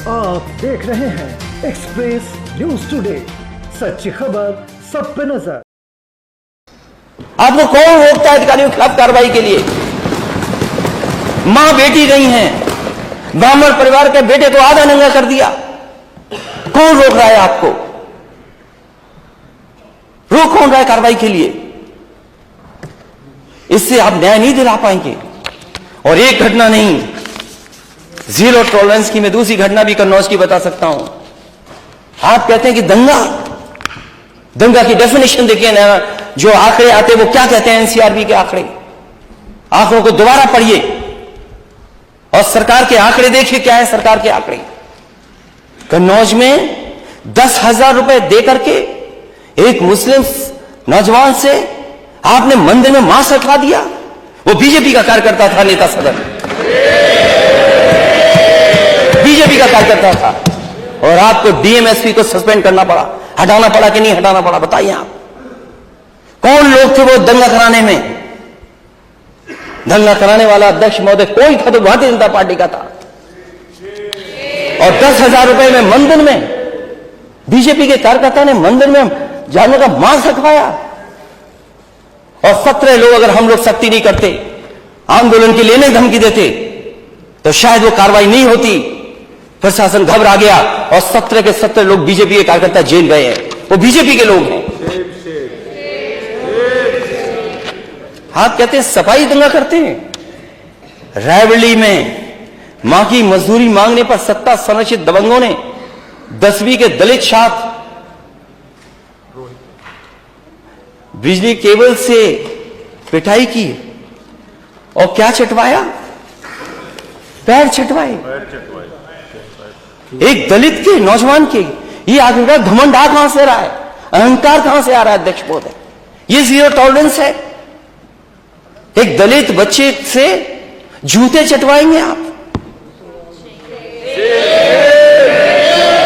आप देख रहे हैं एक्सप्रेस न्यूज टुडे, सच्ची खबर सब पे नजर। आपको कौन रोकता है अधिकारियों के खिलाफ कार्रवाई के लिए? मां बेटी गई हैं, ब्राह्मण परिवार के बेटे को आधा नंगा कर दिया। कौन रोक रहा है आपको? रोक कौन रहा है कार्रवाई के लिए? इससे आप न्याय नहीं दिला पाएंगे। और एक घटना नहीं, जीरो टॉलरेंस की मैं दूसरी घटना भी कन्नौज की बता सकता हूं। आप कहते हैं कि दंगा की डेफिनेशन देखिए ना, जो आंकड़े आते वो क्या कहते हैं, एनसीआरबी के आंकड़ों को दोबारा पढ़िए और सरकार के आंकड़े देखिए क्या है। सरकार के आंकड़े कन्नौज में 10,000 रुपए देकर के एक मुस्लिम नौजवान से आपने मंदिर में मांस रखवा दिया। वो बीजेपी का कार्यकर्ता था, नेता सदन बीजेपी का कार्यकर्ता था, और आपको डीएमएसपी को सस्पेंड करना पड़ा, हटाना पड़ा कि नहीं हटाना पड़ा? बताइए आप, कौन लोग थे वो दंगा कराने में? दंगा कराने वाला अध्यक्ष महोदय कोई था तो भारतीय जनता पार्टी का था। और 10,000 रुपए में मंदिर में बीजेपी के कार्यकर्ता ने मंदिर में जानवर का मांस रखवाया। और 17 लोग, अगर हम लोग सख्ती नहीं करते, आंदोलन की लेने धमकी देते, तो शायद वो कार्रवाई नहीं होती। प्रशासन घबरा गया और 17 के 17 लोग बीजेपी के कार्यकर्ता जेल गए हैं। वो बीजेपी के लोग हैं। आप कहते हैं सफाई दंगा करते हैं। रायबरेली में मां की मजदूरी मांगने पर सत्ता संरक्षित दबंगों ने 10वीं के दलित छात्र बिजली केबल से पिटाई की और क्या चटवाया? पैर चटवाए। एक दलित के नौजवान के। ये आदमी का घमंड कहां से रहा है? अहंकार कहां से आ रहा है अध्यक्ष महोदय? ये जीरो टॉलरेंस है। एक दलित बच्चे से जूते चटवाएंगे आप?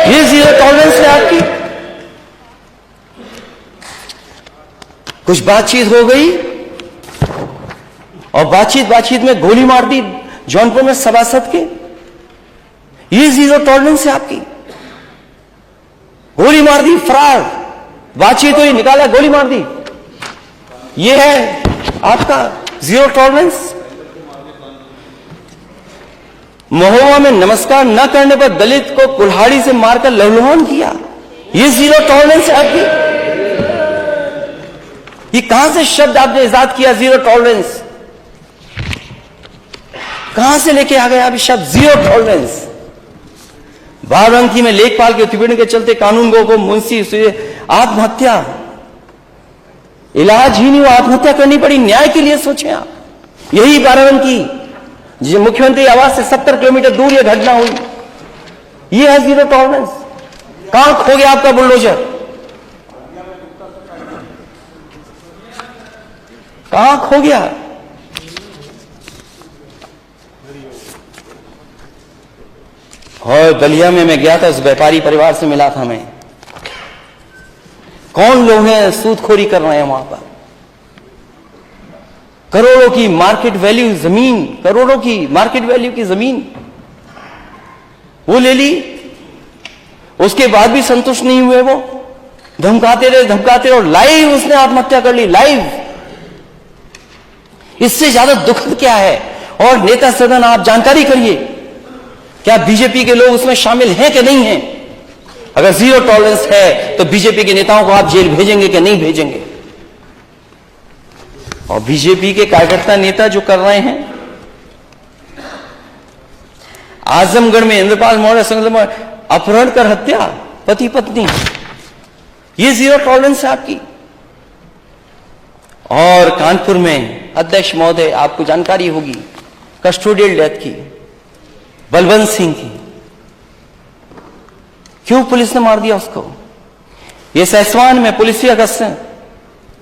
ये जीरो टॉलरेंस है आपकी? कुछ बातचीत हो गई और बातचीत में गोली मार दी जौनपुर में सभासद के। ये जीरो टॉलरेंस है आपकी? गोली मार दी, फरार। बातचीत हुई, निकाला, गोली मार दी। ये है आपका जीरो टॉलरेंस? महोबा में नमस्कार न करने पर दलित को कुल्हाड़ी से मारकर लहलहान किया। ये जीरो टॉलरेंस है आपकी? ये कहां से शब्द आपने इजाद किया, जीरो टॉलरेंस? कहां से लेके आ गए आप शब्द जीरो टॉलरेंस? बाराबंकी में लेखपाल के उत्पीड़न के चलते कानून को मुंशी से आत्महत्या, इलाज ही नहीं हुआ, आत्महत्या करनी पड़ी। न्याय के लिए सोचें आप। यही बाराबंकी जो मुख्यमंत्री आवास से 70 किलोमीटर दूर यह घटना हुई। यह है जीरो टॉलरेंस। कहां खो गया आपका बुलडोजर? कहां खो गया? और बलिया में मैं गया था, उस व्यापारी परिवार से मिला था मैं। कौन लोग हैं सूदखोरी कर रहे हैं वहां पर? करोड़ों की मार्केट वैल्यू जमीन, करोड़ों की मार्केट वैल्यू की जमीन वो ले ली। उसके बाद भी संतुष्ट नहीं हुए वो, धमकाते रहे और लाइव उसने आत्महत्या कर ली, लाइव। इससे ज्यादा दुखद क्या है? और नेता सदन आप जानकारी करिए, क्या बीजेपी के लोग उसमें शामिल हैं कि नहीं हैं? अगर जीरो टॉलरेंस है तो बीजेपी के नेताओं को आप जेल भेजेंगे कि नहीं भेजेंगे? और बीजेपी के कार्यकर्ता नेता जो कर रहे हैं, आजमगढ़ में इंद्रपाल मौर्य संगम में अपहरण कर हत्या, पति पत्नी, ये जीरो टॉलरेंस है आपकी? और कानपुर में अध्यक्ष महोदय, आपको जानकारी होगी कस्टोडियल डेथ की, बलवंत सिंह की। क्यों पुलिस ने मार दिया उसको? ये सैसवान में पुलिस अगस्त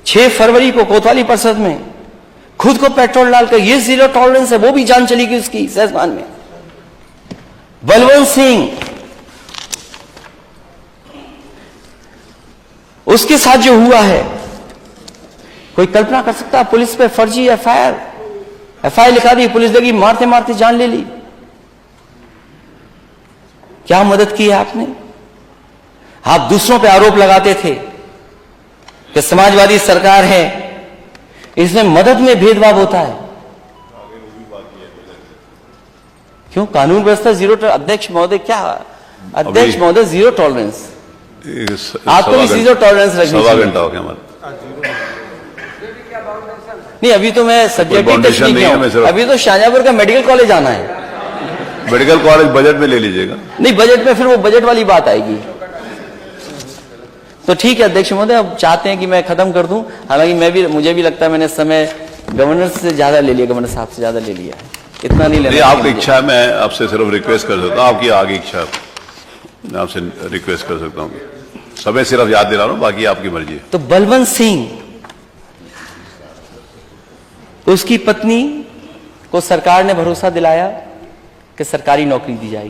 6 फरवरी को कोतवाली परिषद में खुद को पेट्रोल डालकर, ये जीरो टॉलरेंस है। वो भी जान चली गई उसकी सैसवान में। बलवंत सिंह, उसके साथ जो हुआ है, कोई कल्पना कर सकता? पुलिस पे फर्जी एफआईआर लिखा दी, पुलिस लगी, मारते मारते जान ले ली। क्या मदद की है आपने? आप दूसरों पे आरोप लगाते थे कि समाजवादी सरकार है, इसमें मदद में भेदभाव होता है। क्यों कानून व्यवस्था जीरो? अध्यक्ष महोदय क्या? अध्यक्ष महोदय जीरो टॉलरेंस, आपको भी जीरो टॉलरेंस रखनी चाहिए। 1.25 घंटा हो गया हमारा। नहीं, अभी तो मैं सब्जेक्टिव टेस्ट नहीं किया हूं। अभी तो शाहजहांपुर का मेडिकल कॉलेज आना है। मेडिकल कॉलेज बजट में ले लीजिएगा। नहीं, बजट में फिर वो बजट वाली बात आएगी। तो ठीक है अध्यक्ष महोदय, अब चाहते हैं कि मैं खत्म कर दूं। हालांकि मुझे भी लगता है मैंने समय गवर्नर से ज्यादा ले लिया, गवर्नर साहब से ज्यादा ले लिया है। इतना नहीं लेना। आपकी इच्छा है, मैं आपसे सिर्फ रिक्वेस्ट कर सकता हूँ, आपकी आगे इच्छा मैं आपसे रिक्वेस्ट कर सकता हूँ। समय सिर्फ याद दिला रहा हूँ, बाकी आपकी मर्जी है। तो बलवंत सिंह, उसकी पत्नी को सरकार ने भरोसा दिलाया कि सरकारी नौकरी दी जाएगी।